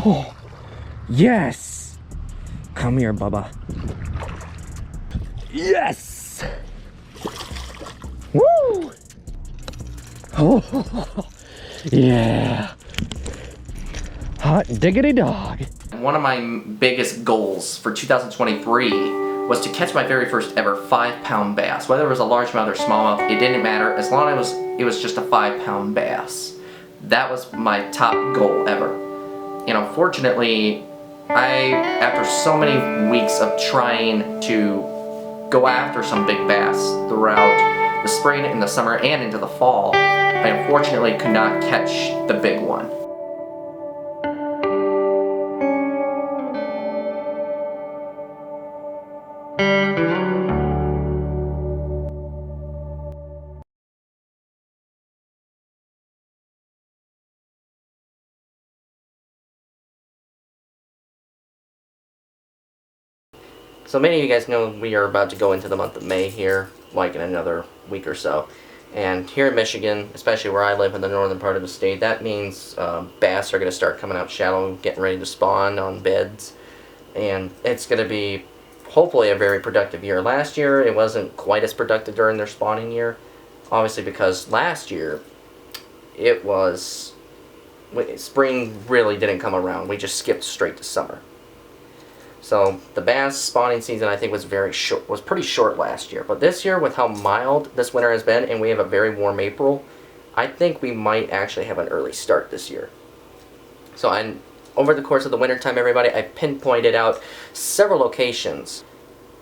Oh, yes! Come here, Bubba. Yes! Woo! Oh, yeah! Hot diggity dog. One of my biggest goals for 2023 was to catch my very first ever 5-pound bass. Whether it was a largemouth or smallmouth, it didn't matter as long as it was just a 5-pound bass. That was my top goal ever. And unfortunately, after so many weeks of trying to go after some big bass throughout the spring and the summer and into the fall, I unfortunately could not catch the big one. So many of you guys know we are about to go into the month of May here, like in another week or so. And here in Michigan, especially where I live in the northern part of the state, that means bass are going to start coming out shallow, getting ready to spawn on beds. And it's going to be hopefully a very productive year. Last year it wasn't quite as productive during their spawning year, obviously because last year it was, spring really didn't come around. We just skipped straight to summer. So the bass spawning season I think was pretty short last year. But this year, with how mild this winter has been and we have a very warm April, I think we might actually have an early start this year. So over the course of the winter time, everybody, I pinpointed out several locations.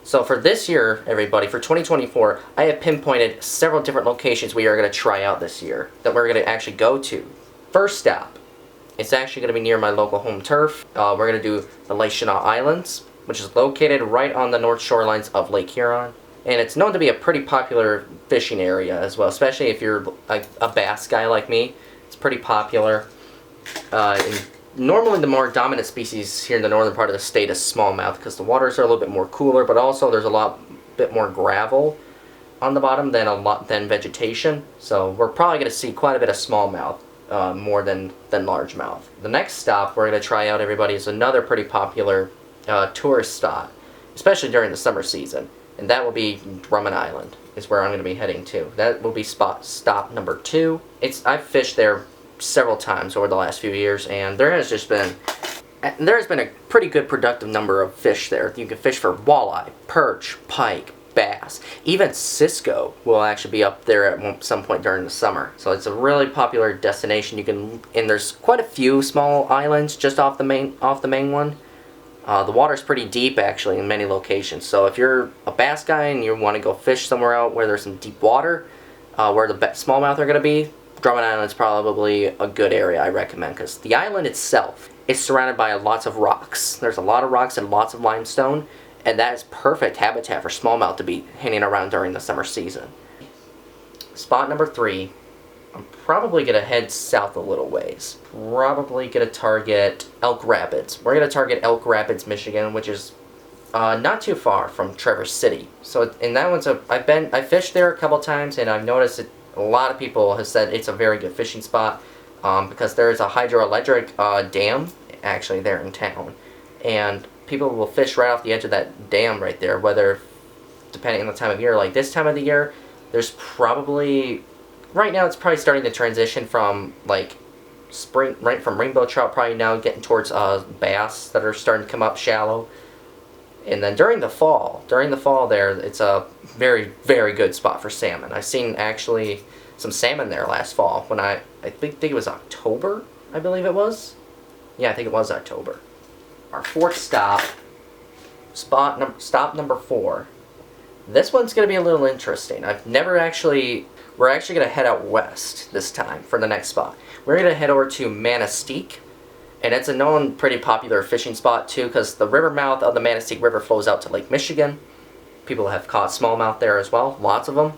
So for this year, everybody, for 2024, I have pinpointed several different locations we are going to try out this year that we're going to actually go to. First stop, it's actually going to be near my local home turf. We're going to do the Lake Chenault Islands, which is located right on the north shorelines of Lake Huron. And it's known to be a pretty popular fishing area as well, especially if you're a bass guy like me. It's pretty popular. Normally the more dominant species here in the northern part of the state is smallmouth because the waters are a little bit more cooler, but also there's a bit more gravel on the bottom than vegetation. So we're probably going to see quite a bit of smallmouth. More than largemouth. The next stop we're going to try out, everybody, is another pretty popular tourist spot, especially during the summer season, and that will be Zman Island is where I'm going to be heading to. That will be stop number 2. I've fished there several times over the last few years, and there has been a pretty good productive number of fish there. You can fish for walleye, perch, pike, bass. Even Cisco will actually be up there at some point during the summer. So it's a really popular destination. And there's quite a few small islands just off the main one. The water's pretty deep actually in many locations. So if you're a bass guy and you want to go fish somewhere out where there's some deep water, where the smallmouth are going to be, Zman Island's probably a good area I recommend, because the island itself is surrounded by lots of rocks. There's a lot of rocks and lots of limestone. And that is perfect habitat for smallmouth to be hanging around during the summer season. Spot number 3, I'm probably going to head south a little ways. Probably going to target Elk Rapids. We're going to target Elk Rapids, Michigan, which is not too far from Traverse City. So, and that one's I fished there a couple times, and I've noticed that a lot of people have said it's a very good fishing spot because there is a hydroelectric dam actually there in town, and people will fish right off the edge of that dam right there, whether, depending on the time of year, like this time of the year, there's probably, right now it's probably starting to transition from like spring, right from rainbow trout, probably now getting towards bass that are starting to come up shallow. And then during the fall there, it's a very, very good spot for salmon. I've seen actually some salmon there last fall when I think it was October, I believe it was. Yeah, I think it was October. Our fourth stop, stop number 4. This one's going to be a little interesting. We're actually going to head out west this time for the next spot. We're going to head over to Manistee, and it's a known pretty popular fishing spot too, because the river mouth of the Manistee River flows out to Lake Michigan. People have caught smallmouth there as well, lots of them.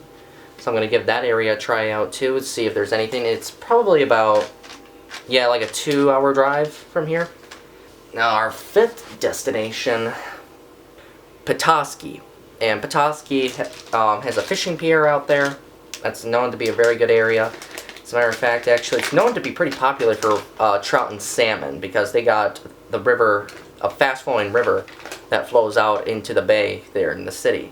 So I'm going to give that area a try out too, and see if there's anything. It's probably about, like a 2-hour drive from here. Now our 5th destination, Petoskey. And Petoskey has a fishing pier out there that's known to be a very good area. As a matter of fact, actually, it's known to be pretty popular for trout and salmon because they got the river, a fast-flowing river that flows out into the bay there in the city.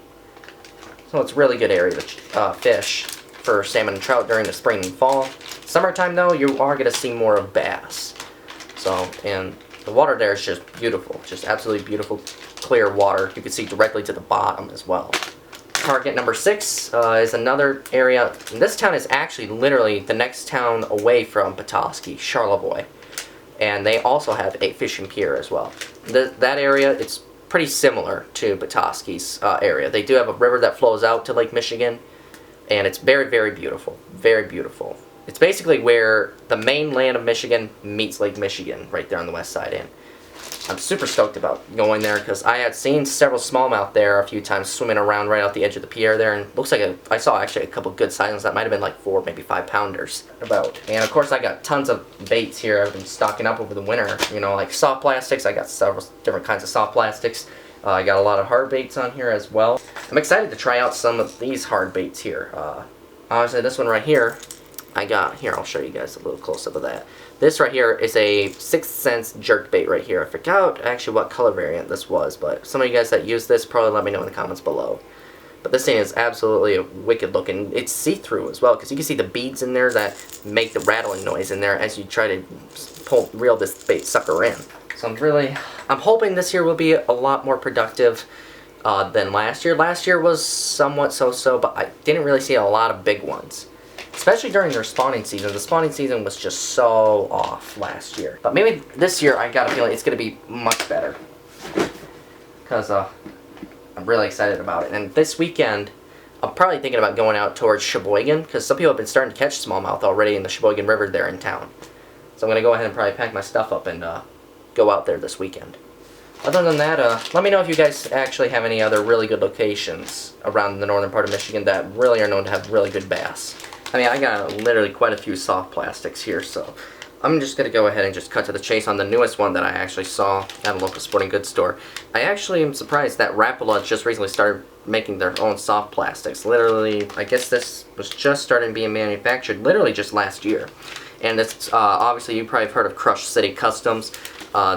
So it's a really good area to fish for salmon and trout during the spring and fall. Summertime, though, you are going to see more of bass. So, and the water there is just beautiful, just absolutely beautiful, clear water. You can see directly to the bottom as well. Target number 6 is another area, and this town is actually literally the next town away from Petoskey, Charlevoix. And they also have a fishing pier as well. That area, it's pretty similar to Petoskey's area. They do have a river that flows out to Lake Michigan, and it's very, very beautiful. Very beautiful. It's basically where the main land of Michigan meets Lake Michigan, right there on the west side. And I'm super stoked about going there because I had seen several smallmouth there a few times swimming around right off the edge of the pier there, and looks like I saw actually a couple good sizes that might have been like 4, maybe 5 pounders about. And of course I got tons of baits here. I've been stocking up over the winter, you know, like soft plastics. I got several different kinds of soft plastics. I got a lot of hard baits on here as well. I'm excited to try out some of these hard baits here. Obviously this one right here, I got here. I'll show you guys a little close up of that. This right here is a 6th Sense jerkbait right here. I forgot actually what color variant this was, but some of you guys that use this probably let me know in the comments below. But this thing is absolutely wicked looking. It's see-through as well, because you can see the beads in there that make the rattling noise in there as you try to reel this bait sucker in. So I'm hoping this year will be a lot more productive than last year. Last year was somewhat so-so, but I didn't really see a lot of big ones. Especially during their spawning season. The spawning season was just so off last year. But maybe this year I got a feeling it's going to be much better. Because I'm really excited about it. And this weekend, I'm probably thinking about going out towards Sheboygan. Because some people have been starting to catch smallmouth already in the Sheboygan River there in town. So I'm going to go ahead and probably pack my stuff up and go out there this weekend. Other than that, let me know if you guys actually have any other really good locations around the northern part of Michigan that really are known to have really good bass. I mean, I got literally quite a few soft plastics here, so I'm just going to go ahead and just cut to the chase on the newest one that I actually saw at a local sporting goods store. I actually am surprised that Rapala just recently started making their own soft plastics. Literally, I guess this was just starting being manufactured literally just last year. And it's obviously you probably have heard of Crush City Customs.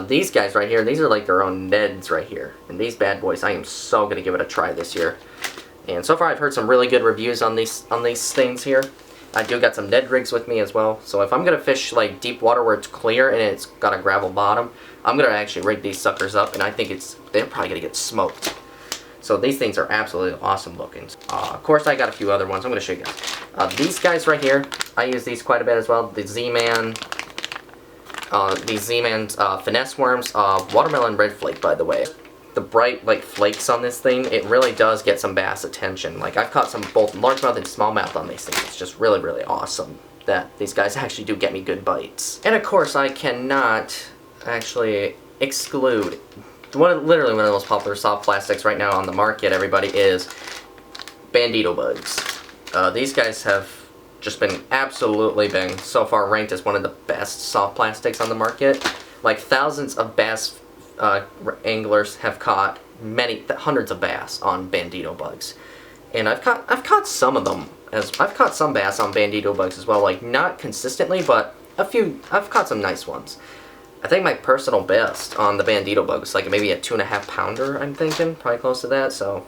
These guys right here, these are like their own Neds right here. And these bad boys, I am so going to give it a try this year. And so far I've heard some really good reviews on these things here. I do got some Ned rigs with me as well. So if I'm going to fish like deep water where it's clear and it's got a gravel bottom, I'm going to actually rig these suckers up, and I think they're probably going to get smoked. So these things are absolutely awesome looking. Of course I got a few other ones. I'm going to show you guys. These guys right here, I use these quite a bit as well. The Zman, these Zman's Finesse worms, watermelon red flake by the way. The bright like flakes on this thing, it really does get some bass attention. Like I've caught some both largemouth and smallmouth on these things. It's just really, really awesome that these guys actually do get me good bites. And of course I cannot actually exclude literally one of the most popular soft plastics right now on the market, everybody, is Bandito bugs. These guys have just been so far ranked as one of the best soft plastics on the market. Like thousands of bass anglers have caught hundreds of bass on Bandito bugs, and I've caught some of them. I've caught some bass on Bandito bugs as well. Like not consistently, but a few. I've caught some nice ones. I think my personal best on the Bandito bugs, like maybe a 2.5 pounder. I'm thinking probably close to that. So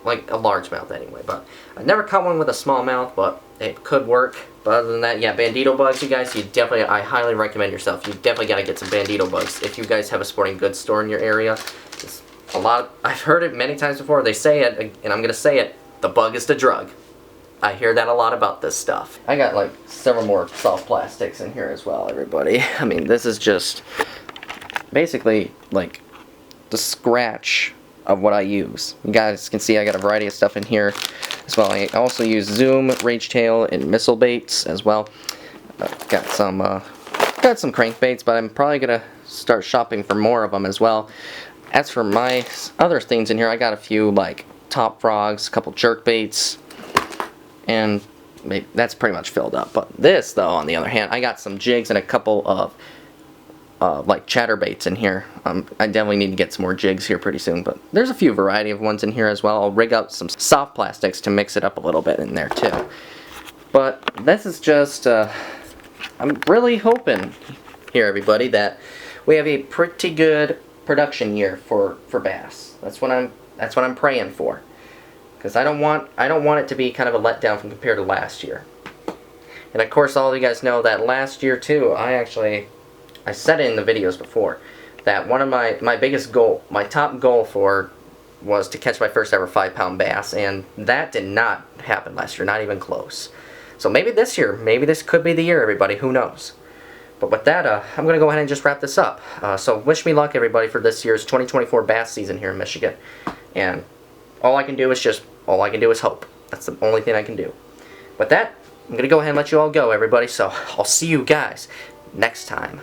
like a largemouth anyway. But I never caught one with a smallmouth, but it could work. But other than that, yeah, Bandito bugs, you guys, I highly recommend yourself. You definitely got to get some Bandito bugs if you guys have a sporting goods store in your area. It's I've heard it many times before. They say it, and I'm going to say it, the bug is the drug. I hear that a lot about this stuff. I got like several more soft plastics in here as well, everybody. I mean, this is just basically like the scratch of what I use. You guys can see I got a variety of stuff in here as well. I also use Zoom, Rage Tail, and Missile Baits as well. Got some crankbaits, but I'm probably gonna start shopping for more of them as well. As for my other things in here, I got a few like top frogs, a couple jerk baits, and that's pretty much filled up. But this, though, on the other hand, I got some jigs and a couple of like chatterbaits in here. I definitely need to get some more jigs here pretty soon, but there's a few variety of ones in here as well. I'll rig up some soft plastics to mix it up a little bit in there too. But this is just, I'm really hoping here, everybody, that we have a pretty good production year for bass. That's what I'm praying for. Because I don't want it to be kind of a letdown from compared to last year. And of course, all of you guys know that last year too, I said it in the videos before, that one of my biggest goal, my top goal was to catch my first ever 5-pound bass, and that did not happen last year, not even close. So maybe this year, maybe this could be the year, everybody, who knows. But with that, I'm going to go ahead and just wrap this up. So wish me luck, everybody, for this year's 2024 bass season here in Michigan. And all I can do is hope. That's the only thing I can do. With that, I'm going to go ahead and let you all go, everybody. So I'll see you guys next time.